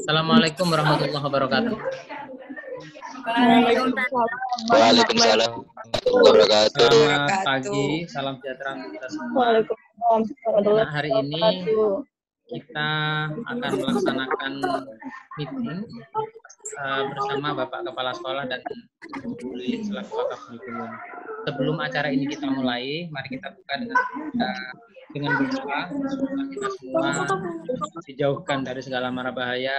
Assalamualaikum warahmatullahi wabarakatuh. Waalaikumsalam warahmatullahi wabarakatuh. Selamat pagi, salam sejahtera untuk kita semua. Nah, hari ini kita akan melaksanakan meeting bersama Bapak Kepala Sekolah dan Bu Lili selaku Wakaf Kurikulum. Sebelum acara ini kita mulai, mari kita buka dengan doa. Kita semua dijauhkan dari segala mara bahaya.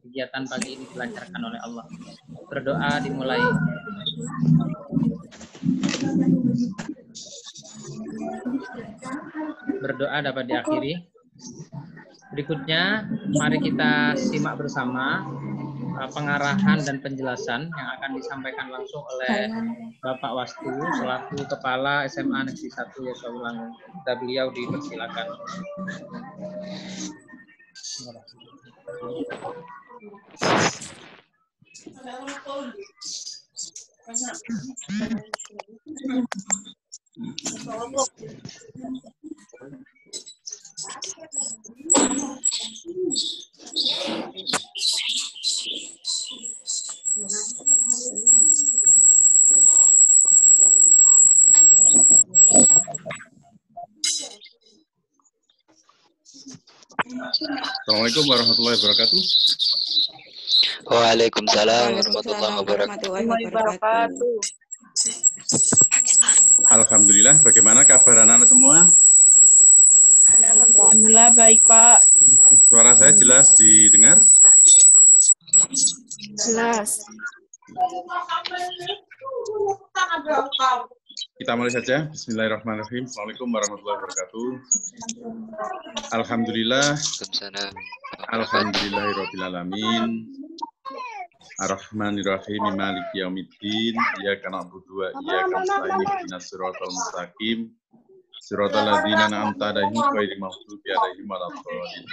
Kegiatan pagi ini dilancarkan oleh Allah. Berdoa dimulai. Berdoa dapat diakhiri. Berikutnya, mari kita simak bersama pengarahan dan penjelasan yang akan disampaikan langsung oleh Bapak Wastu selaku Kepala SMA Negeri 1 Yesaulangu. Beliau dipersilakan. Assalamualaikum warahmatullahi wabarakatuh. Waalaikumsalam warahmatullahi wabarakatuh. Alhamdulillah, bagaimana kabar anak-anak semua? Alhamdulillah baik, Pak. Suara saya jelas didengar? Jelas. Kita mulai saja. Bismillahirrahmanirrahim. Assalamualaikum warahmatullahi wabarakatuh. Alhamdulillah. Alhamdulillahirrahmanirrahim. Ar-Rahmanirrahim. Maliki yaumiddin. Iyyaka na'budu wa iyyaka nasta'in. Ihdinas siratal mustaqim. Siratal ladzina an'amta 'alaihim ghairil maghdubi 'alaihim waladdallin.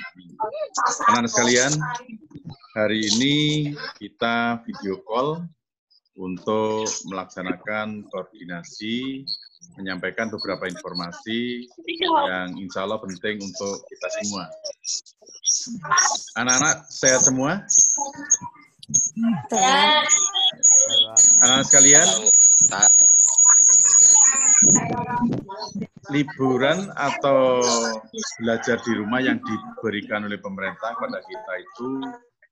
Anak-anak sekalian, hari ini kita video call untuk melaksanakan koordinasi, menyampaikan beberapa informasi yang insya Allah penting untuk kita semua. Anak-anak sehat semua? Anak-anak sekalian, liburan atau belajar di rumah yang diberikan oleh pemerintah pada kita itu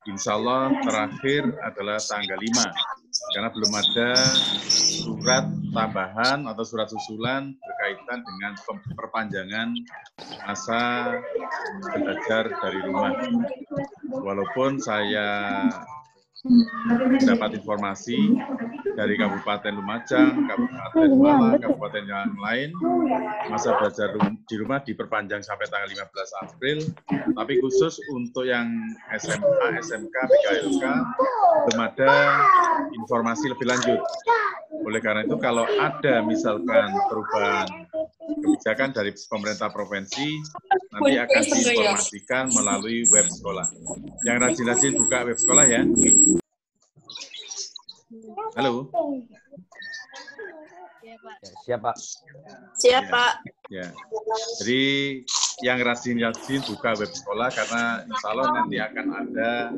insya Allah terakhir adalah tanggal 5. Karena belum ada surat tambahan atau surat susulan berkaitan dengan perpanjangan masa belajar dari rumah. Walaupun saya mendapat informasi dari Kabupaten Lumajang, Kabupaten Malang, Kabupaten yang lain, masa belajar di rumah diperpanjang sampai tanggal 15 April, tapi khusus untuk yang SMA, SMK, PKLK, belum ada informasi lebih lanjut. Oleh karena itu, kalau ada misalkan perubahan kebijakan dari pemerintah provinsi, nanti akan diinformasikan melalui web sekolah. Yang rajin-rajin buka web sekolah ya. Halo. Siapa? Siapa? Ya. Jadi yang rajin-rajin buka web sekolah karena insya Allah nanti akan ada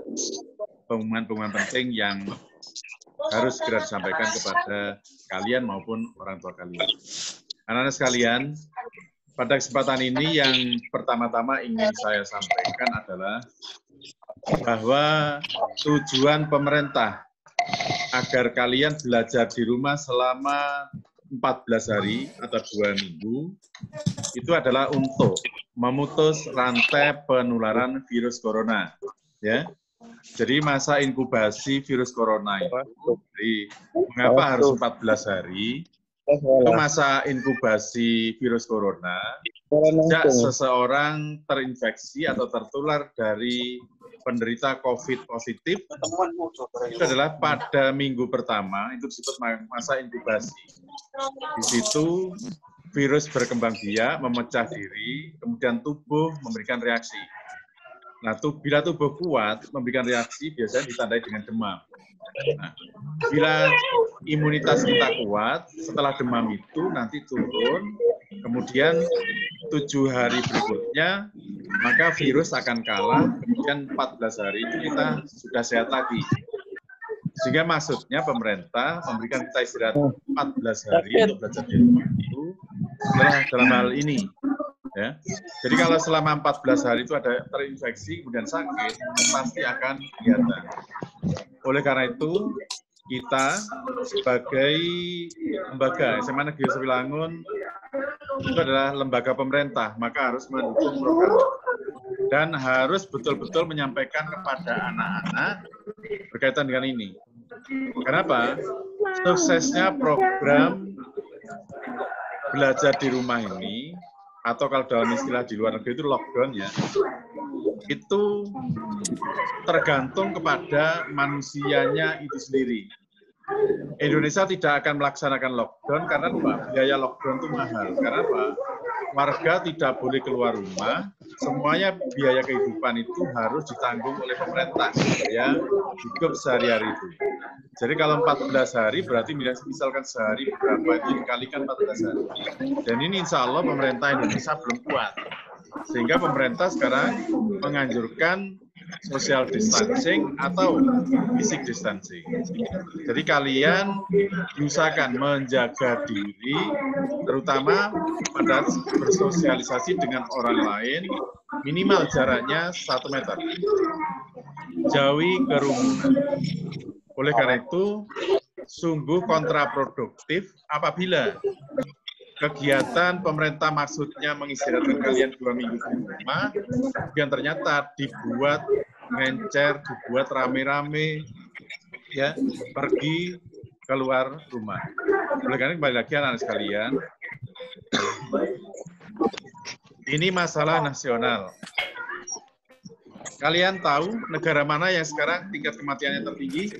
pengumuman-pengumuman penting yang harus segera disampaikan kepada kalian maupun orang tua kalian. Anak-anak sekalian, pada kesempatan ini yang pertama-tama ingin saya sampaikan adalah bahwa tujuan pemerintah agar kalian belajar di rumah selama 14 hari atau 2 minggu, itu adalah untuk memutus rantai penularan virus corona. Ya. Jadi masa inkubasi virus corona itu, jadi mengapa harus 14 hari? Itu masa inkubasi virus corona, sejak seseorang terinfeksi atau tertular dari penderita COVID positif, itu adalah pada minggu pertama, itu disebut masa inkubasi. Di situ virus berkembang biak, memecah diri, kemudian tubuh memberikan reaksi. Nah, bila tubuh kuat memberikan reaksi, biasanya ditandai dengan demam. Nah, bila imunitas kita kuat, setelah demam itu nanti turun, kemudian 7 hari berikutnya maka virus akan kalah, kemudian 14 hari itu kita sudah sehat lagi. Sehingga maksudnya pemerintah memberikan kita istirahat 14 hari untuk belajar di rumah itu dalam hal ini. Ya. Jadi kalau selama 14 hari itu ada terinfeksi, kemudian sakit, pasti akan kelihatan. Oleh karena itu, kita sebagai lembaga SMA Negeri Sewilangun itu adalah lembaga pemerintah, maka harus mendukung program dan harus betul-betul menyampaikan kepada anak-anak berkaitan dengan ini. Kenapa? Suksesnya program belajar di rumah ini, atau kalau dalam istilah di luar negeri itu lockdown ya, itu tergantung kepada manusianya itu sendiri. Indonesia tidak akan melaksanakan lockdown karena apa? Biaya lockdown itu mahal. Karena apa? Warga tidak boleh keluar rumah, semuanya biaya kehidupan itu harus ditanggung oleh pemerintah, ya, hidup sehari-hari itu. Jadi kalau 14 hari berarti misalkan sehari berapa itu dikalikan 14 hari. Dan ini insya Allah pemerintah Indonesia belum kuat. Sehingga pemerintah sekarang menganjurkan social distancing atau physical distancing. Jadi kalian diusahakan menjaga diri, terutama pada bersosialisasi dengan orang lain, minimal jaraknya 1 meter. Jauhi kerumunan. Oleh karena itu, sungguh kontraproduktif apabila kegiatan pemerintah maksudnya mengistirahatkan kalian 2 minggu di rumah, kemudian ternyata dibuat ngencer, dibuat rame-rame, ya, pergi keluar rumah. Oleh karena kembali lagi anak-anak sekalian, ini masalah nasional. Kalian tahu negara mana yang sekarang tingkat kematiannya tertinggi?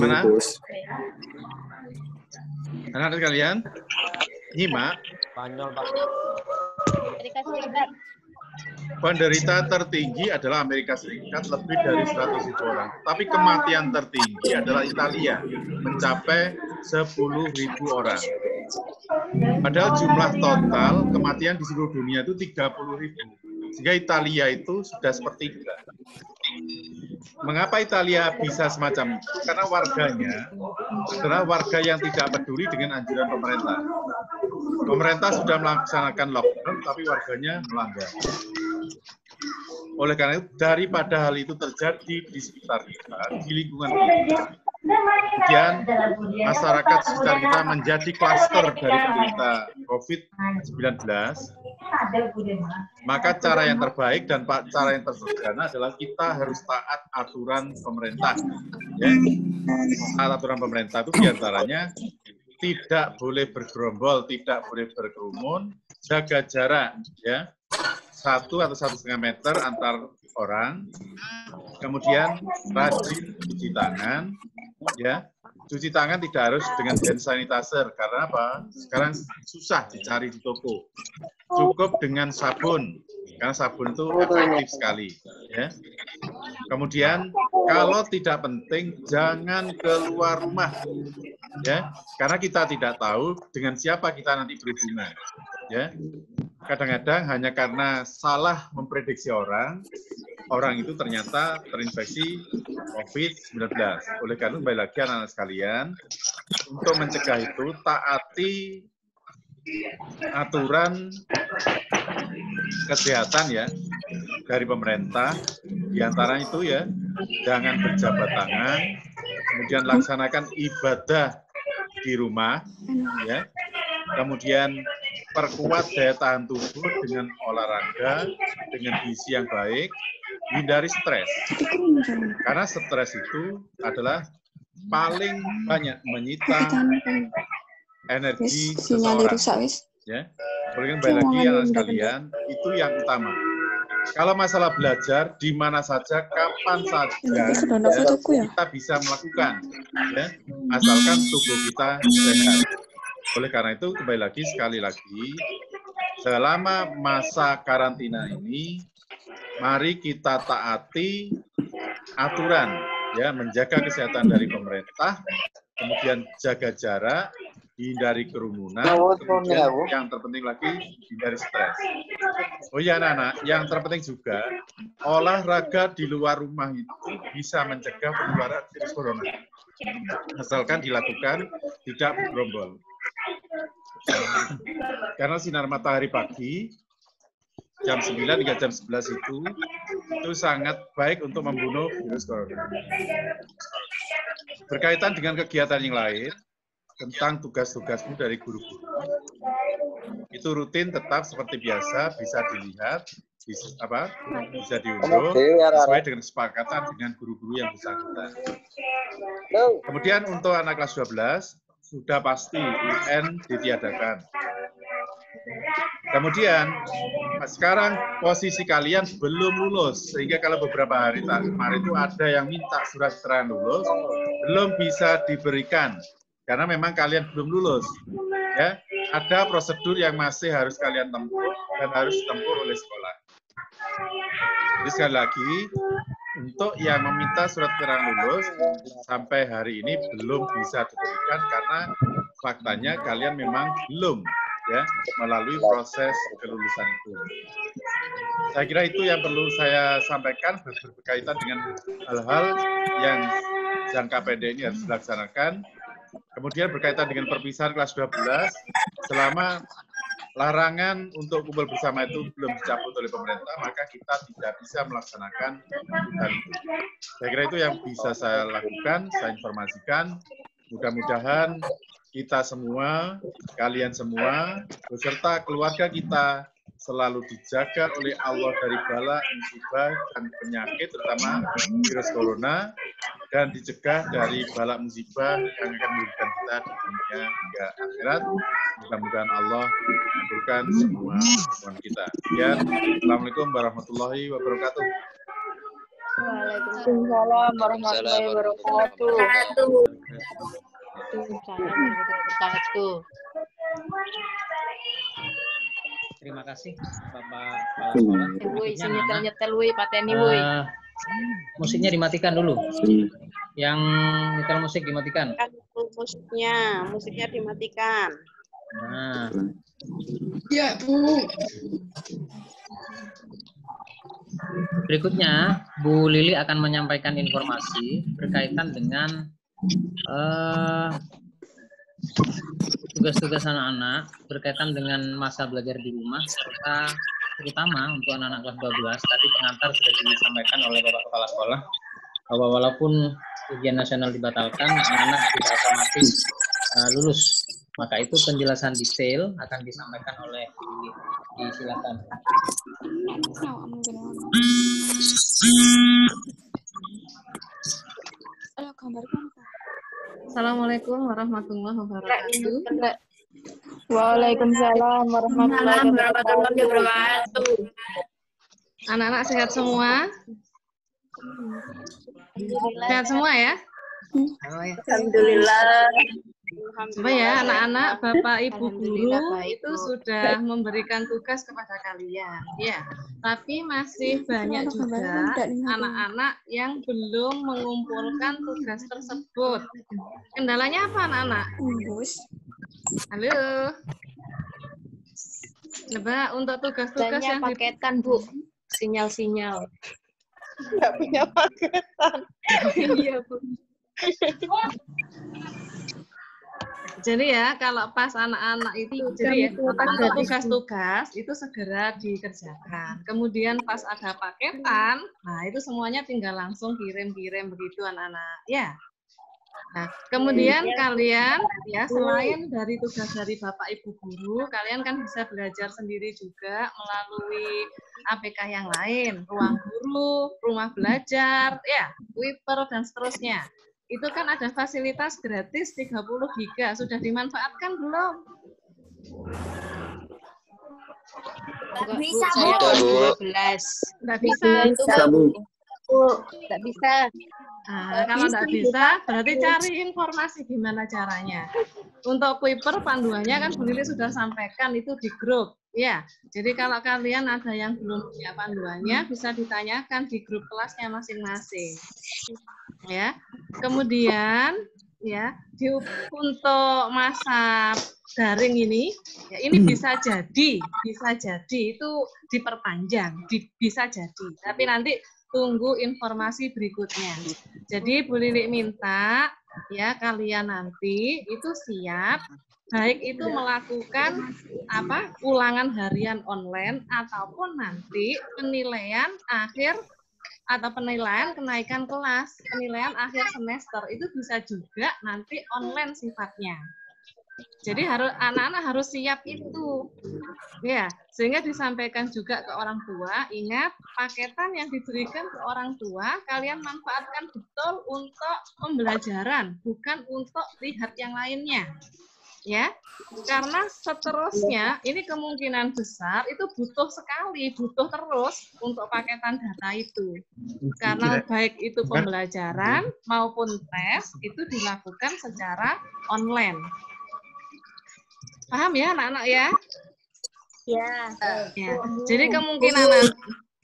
Mana? Anak-anak sekalian, nyimak. Spanyol, Pak. Amerika Serikat. Penderita tertinggi adalah Amerika Serikat, lebih dari 100.000 orang. Tapi kematian tertinggi adalah Italia, mencapai 10.000 orang. Padahal jumlah total kematian di seluruh dunia itu 30.000. Sehingga Italia itu sudah sepertiga. Mengapa Italia bisa semacam itu? Karena warganya adalah warga yang tidak peduli dengan anjuran pemerintah. Pemerintah sudah melaksanakan lockdown, tapi warganya melanggar. Oleh karena itu, daripada hal itu terjadi di sekitar kita, di lingkungan kita, kemudian masyarakat sekitar kita menjadi klaster dari penderita COVID-19, maka cara yang terbaik dan cara yang tersederhana adalah kita harus taat aturan pemerintah. Ya. Taat aturan pemerintah itu diantaranya tidak boleh bergerombol, tidak boleh berkerumun, jaga jarak, ya, 1 atau 1,5 meter antar orang, kemudian rajin cuci tangan, ya. Cuci tangan tidak harus dengan hand sanitizer, karena apa? Sekarang susah dicari di toko. Cukup dengan sabun, karena sabun itu efektif sekali. Ya. Kemudian kalau tidak penting, jangan keluar rumah. Ya, karena kita tidak tahu dengan siapa kita nanti berhubungan. Ya, kadang-kadang hanya karena salah memprediksi orang itu ternyata terinfeksi COVID-19. Oleh karena itu, kembali lagi anak-anak sekalian, untuk mencegah itu, taati aturan kesehatan ya dari pemerintah. Di antara itu ya, jangan berjabat tangan, kemudian laksanakan ibadah di rumah, ya. Kemudian perkuat daya tahan tubuh dengan olahraga, dengan gizi yang baik, hindari stres. Karena stres itu adalah paling banyak menyita energi seseorang. Ya, boleh kembali lagi anak sekalian, itu yang utama. Kalau masalah belajar, di mana saja, kapan saja, ya, kita bisa melakukan, ya, asalkan tubuh kita sehat. Oleh karena itu, kembali lagi, sekali lagi, selama masa karantina ini, mari kita taati aturan, ya, menjaga kesehatan dari pemerintah, kemudian jaga jarak, hindari kerumunan, kemudian yang terpenting lagi hindari stres. Oh ya anak-anak, yang terpenting juga olahraga di luar rumah itu bisa mencegah penularan virus corona. Asalkan dilakukan tidak bergerombol. Karena sinar matahari pagi jam 9 hingga jam 11 itu sangat baik untuk membunuh virus corona. Berkaitan dengan kegiatan yang lain, tentang tugas-tugasmu dari guru-guru, itu rutin tetap seperti biasa, bisa dilihat, bisa diunduh sesuai dengan kesepakatan dengan guru-guru yang bersangkutan. Kemudian untuk anak kelas 12, sudah pasti UN ditiadakan. Kemudian, sekarang posisi kalian belum lulus, sehingga kalau beberapa hari kemarin itu ada yang minta surat keterangan lulus, belum bisa diberikan, karena memang kalian belum lulus. Ya, ada prosedur yang masih harus kalian tempuh dan harus ditempuh oleh sekolah. Jadi sekali lagi, untuk yang meminta surat keterangan lulus, sampai hari ini belum bisa diberikan karena faktanya kalian memang belum ya melalui proses kelulusan itu. Saya kira itu yang perlu saya sampaikan berkaitan dengan hal-hal yang jangka pendek ini harus dilaksanakan. Kemudian berkaitan dengan perpisahan kelas 12, selama larangan untuk kumpul bersama itu belum dicabut oleh pemerintah, maka kita tidak bisa melaksanakan hal itu. Saya kira itu yang bisa saya lakukan, saya informasikan. Mudah-mudahan kita semua, kalian semua, beserta keluarga kita selalu dijaga oleh Allah dari bala, musibah, dan penyakit, terutama virus corona, dan dicegah dari bala musibah yang akan merugikan kita di dunia hingga akhirat. Mudah-mudahan Allah mengabulkan semua permohonan kita. Sekian. Assalamualaikum warahmatullahi wabarakatuh. Waalaikumsalam warahmatullahi wabarakatuh. Terima kasih Bapak Kepala Sekolah. Nyetel pateni musiknya dimatikan dulu. Yang nyetel musik dimatikan. Musiknya dimatikan. Nah. Ya, Bu. Berikutnya, Bu Lili akan menyampaikan informasi berkaitan dengan tugas-tugas anak-anak berkaitan dengan masa belajar di rumah, serta terutama untuk anak-anak kelas 12. Tadi pengantar sudah disampaikan oleh Bapak Kepala Sekolah bahwa walaupun ujian nasional dibatalkan, anak-anak tidak otomatis lulus. Maka itu penjelasan detail akan disampaikan oleh Bu Lili. Silakan. Assalamualaikum warahmatullahi wabarakatuh. Waalaikumsalam warahmatullahi wabarakatuh. Anak-anak sehat semua? Sehat semua ya? Alhamdulillah. Coba ya anak-anak, Bapak Ibu guru itu sudah memberikan tugas kepada kalian. Ya, tapi masih banyak juga anak-anak yang belum mengumpulkan tugas tersebut. Kendalanya apa anak-anak? Halo. Coba untuk tugas-tugas yang paketan, Bu. Sinyal-sinyal. Nggak punya paketan. Iya, Bu. Jadi ya, kalau pas anak-anak itu, jadi ya, untuk tugas-tugas itu segera dikerjakan. Kemudian pas ada paketan, nah itu semuanya tinggal langsung kirim-kirim begitu anak-anak. Ya. Nah, kemudian kalian ya selain dari tugas dari Bapak Ibu guru, kalian kan bisa belajar sendiri juga melalui APK yang lain, ruang guru, rumah belajar, ya, Wiper dan seterusnya. Itu kan ada fasilitas gratis 30 giga. Sudah dimanfaatkan belum? Nggak bisa, Bu. 12. Nggak bisa. Nggak bisa. Nah, kalau nggak bisa, berarti cari informasi gimana caranya. Untuk Kuiper panduannya kan Bu Lili sudah sampaikan itu di grup. Ya, jadi kalau kalian ada yang belum punya panduannya, bisa ditanyakan di grup kelasnya masing-masing. Ya, kemudian ya untuk masa daring ini ya ini bisa jadi itu diperpanjang, bisa jadi. Tapi nanti tunggu informasi berikutnya. Jadi Bu Lili minta ya kalian nanti itu siap baik itu melakukan ulangan harian online ataupun nanti penilaian akhir atau penilaian kenaikan kelas, penilaian akhir semester itu bisa juga nanti online sifatnya. Jadi anak-anak harus siap itu. Ya, sehingga disampaikan juga ke orang tua, ingat paketan yang diberikan ke orang tua kalian manfaatkan betul untuk pembelajaran, bukan untuk lihat yang lainnya. Ya, karena seterusnya ini kemungkinan besar itu butuh terus untuk paketan data itu. Karena baik itu pembelajaran maupun tes itu dilakukan secara online. Paham ya anak-anak ya? Ya. Jadi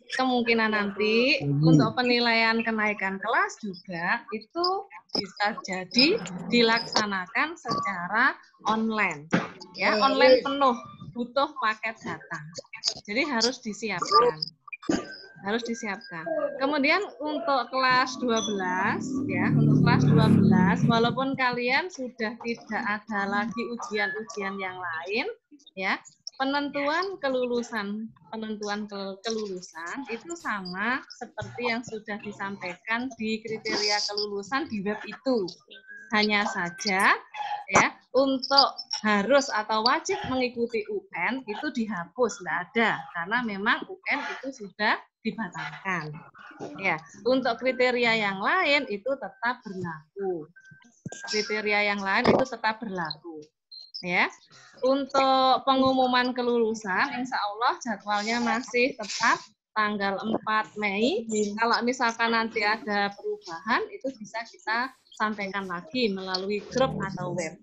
kemungkinan nanti untuk penilaian kenaikan kelas juga itu bisa jadi dilaksanakan secara online. Ya, online penuh, butuh paket data. Jadi harus disiapkan. Kemudian untuk kelas 12 ya, untuk kelas 12 walaupun kalian sudah tidak ada lagi ujian-ujian yang lain ya, penentuan kelulusan itu sama seperti yang sudah disampaikan di kriteria kelulusan di web itu. Hanya saja ya untuk harus atau wajib mengikuti UN itu dihapus, tidak ada karena memang UN itu sudah dibatalkan. Ya, untuk kriteria yang lain itu tetap berlaku. Ya, untuk pengumuman kelulusan, insya Allah jadwalnya masih tetap tanggal 4 Mei. Kalau misalkan nanti ada perubahan, itu bisa kita sampaikan lagi melalui grup atau web.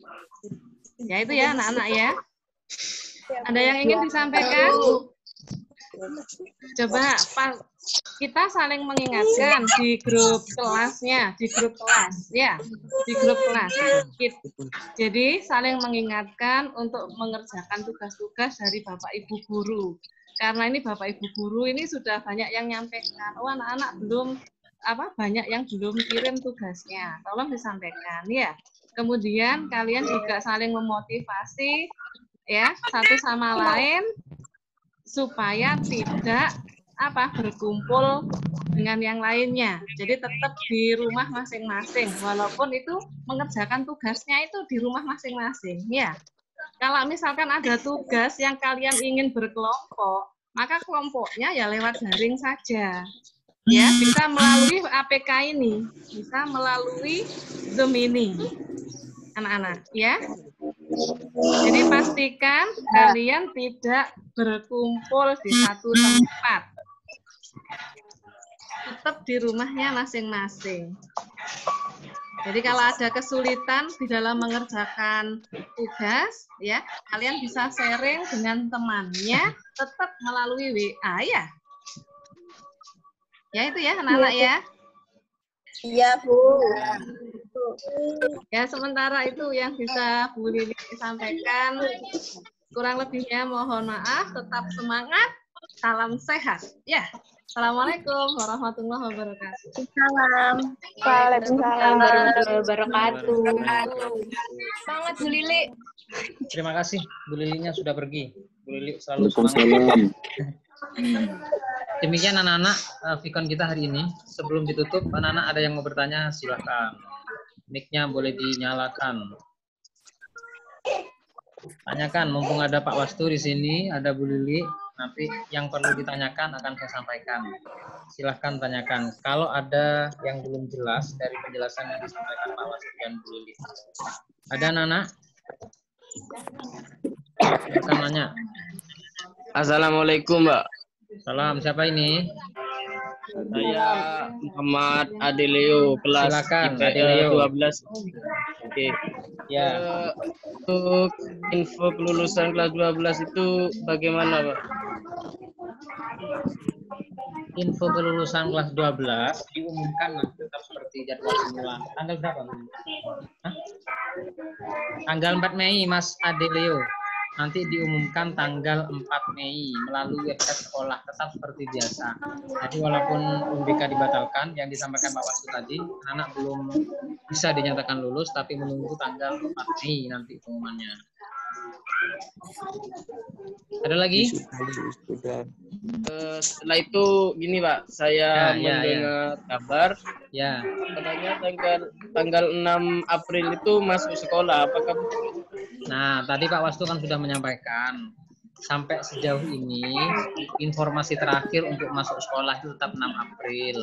Ya itu ya anak-anak ya. Ada yang ingin disampaikan? Coba kita saling mengingatkan di grup kelasnya, di grup kelas. Jadi saling mengingatkan untuk mengerjakan tugas-tugas dari Bapak Ibu Guru. Karena ini Bapak Ibu Guru ini sudah banyak yang nyampaikan, oh anak-anak banyak yang belum kirim tugasnya. Tolong disampaikan ya. Kemudian kalian juga saling memotivasi ya satu sama lain supaya tidak berkumpul dengan yang lainnya. Jadi tetap di rumah masing-masing walaupun itu mengerjakan tugasnya itu di rumah masing-masing ya. Kalau misalkan ada tugas yang kalian ingin berkelompok, maka kelompoknya ya lewat daring saja. Ya, bisa melalui APK ini, bisa melalui Zoom ini. Anak-anak, ya. Jadi pastikan kalian tidak berkumpul di satu tempat. Tetap di rumahnya masing-masing. Jadi kalau ada kesulitan di dalam mengerjakan tugas, ya, kalian bisa sharing dengan temannya, tetap melalui WA, ya. Ya, itu ya, anak-anak ya. Iya, Bu. Ya, sementara itu yang bisa Bu Lili sampaikan. Kurang lebihnya mohon maaf, tetap semangat, salam sehat. Ya, Assalamualaikum warahmatullahi wabarakatuh. Salam. Waalaikumsalam warahmatullahi wabarakatuh. Semangat Bu Lili. Terima kasih Bu Lilinya sudah pergi. Bu Lili selalu semangat. Demikian anak-anak Vicon kita hari ini. Sebelum ditutup, anak-anak ada yang mau bertanya, silakan. Mic-nya boleh dinyalakan. Tanyakan, mumpung ada Pak Wastu di sini, ada Bu Lili. Nanti yang perlu ditanyakan akan saya sampaikan. Silahkan tanyakan. Kalau ada yang belum jelas dari penjelasan yang disampaikan Pak Wastu dan Bu Lili. Ada anak-anak? Silakan nanya. Assalamualaikum, Mbak. Salam, siapa ini? Saya Muhammad Adeleo, kelas Silakan, Adeleo. 12. Oke. Ya. Untuk info kelulusan kelas 12 itu bagaimana, Pak? Info kelulusan kelas 12 diumumkan nanti tetap seperti jadwal semula. Tanggal berapa? Hah? Tanggal 4 Mei, Mas Adeleo. Nanti diumumkan tanggal 4 Mei melalui website sekolah, tetap seperti biasa. Jadi walaupun UNBK dibatalkan, yang disampaikan Pak Wastu tadi, anak belum bisa dinyatakan lulus, tapi menunggu tanggal 4 Mei nanti pengumumannya. Ada lagi? Setelah itu gini Pak, saya mendengar kabar, katanya tanggal 6 April itu masuk sekolah. Apakah betul? Nah, tadi Pak Wastu kan sudah menyampaikan, sampai sejauh ini informasi terakhir untuk masuk sekolah itu tetap 6 April.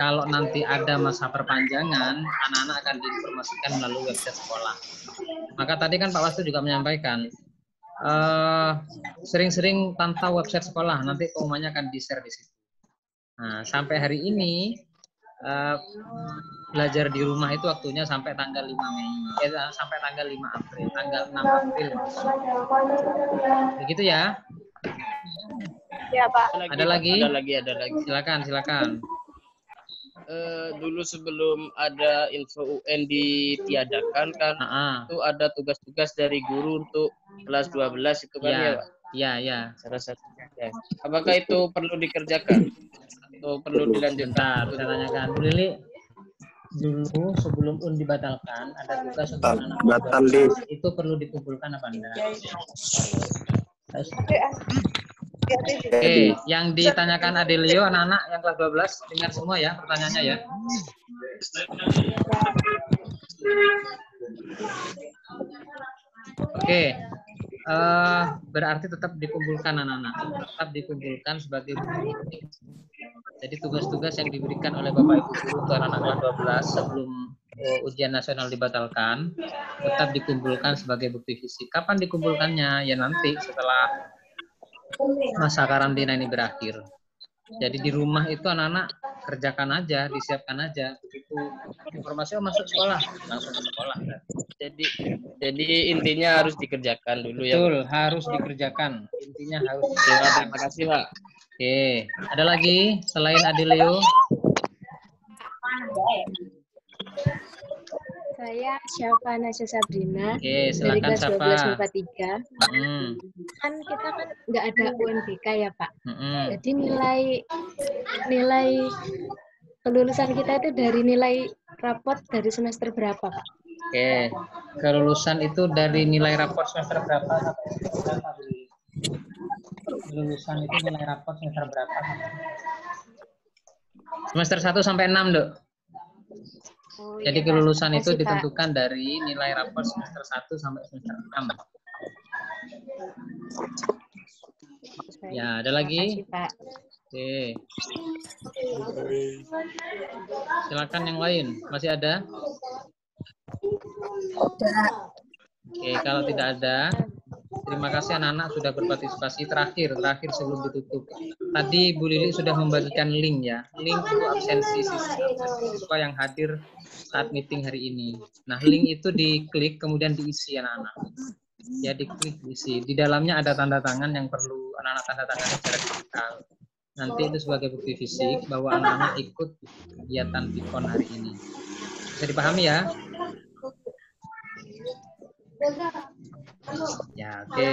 Kalau nanti ada masa perpanjangan, anak-anak akan diinformasikan melalui website sekolah. Maka tadi kan Pak Wastu juga menyampaikan, sering-sering pantau website sekolah, nanti pengumumannya akan di-share di situ. Nah, sampai hari ini belajar di rumah itu waktunya sampai tanggal 5 Mei, sampai tanggal 5 April, tanggal 6 April. Begitu ya? Ya, Pak. Ada lagi? Ada lagi. Silakan. Dulu sebelum ada info UN ditiadakan kan, itu ada tugas-tugas dari guru untuk kelas 12 itu kan ya, Pak? Iya. Salah satunya. Apakah itu perlu dikerjakan atau perlu dilanjutkan? Kita tanyakan. Bu Lili, dulu sebelum UN dibatalkan, ada tugas untuk anak-anak itu perlu dikumpulkan apa enggak? Oke, yang ditanyakan Adelio, anak-anak yang kelas 12, dengar semua ya pertanyaannya ya. Oke, berarti tetap dikumpulkan anak-anak, tetap dikumpulkan sebagai bukti. Jadi tugas-tugas yang diberikan oleh Bapak Ibu Guru untuk anak-anak kelas 12 sebelum ujian nasional dibatalkan, tetap dikumpulkan sebagai bukti fisik. Kapan dikumpulkannya? Ya nanti setelah masa karantina ini berakhir. Jadi di rumah itu anak-anak kerjakan aja, disiapkan aja. Begitu informasi masuk sekolah, langsung ke sekolah. Jadi intinya harus dikerjakan dulu. Betul, ya. harus dikerjakan. Intinya harus dikerjakan. Terima kasih, Pak. Oke, ada lagi selain Adelio? Saya Syafa Nasya Sabrina. Oke, silakan Syafa. Dari kelas 12 MIPA 3. Kan kita kan nggak ada UNBK ya, Pak. Jadi nilai kelulusan kita itu dari nilai raport dari semester berapa, Pak? Oke, kelulusan itu dari nilai raport semester berapa? Kelulusan itu nilai raport semester berapa? Semester 1 sampai 6, Dok. Oh, jadi iya, kelulusan itu ditentukan dari nilai raport semester 1 sampai semester 6. Ya, ada lagi? Oke. Silakan yang lain. Masih ada? Oke, kalau tidak ada, terima kasih anak-anak sudah berpartisipasi. Terakhir sebelum ditutup. Tadi Bu Lili sudah membagikan link ya. Link untuk absensi siswa yang hadir saat meeting hari ini. Nah, link itu diklik kemudian diisi anak-anak. Ya, diklik diisi. Di dalamnya ada tanda tangan yang perlu anak-anak tanda tangan secara digital. Nanti itu sebagai bukti fisik bahwa anak-anak ikut kegiatan PIKON hari ini. Bisa dipahami ya? Ya, oke.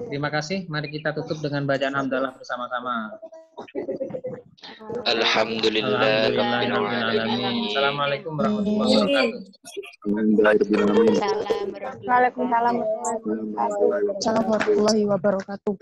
Terima kasih. Mari kita tutup dengan bacaan hamdalah bersama-sama. Alhamdulillah rabbil alamin. Assalamualaikum warahmatullahi wabarakatuh. Waalaikumsalam warahmatullahi wabarakatuh.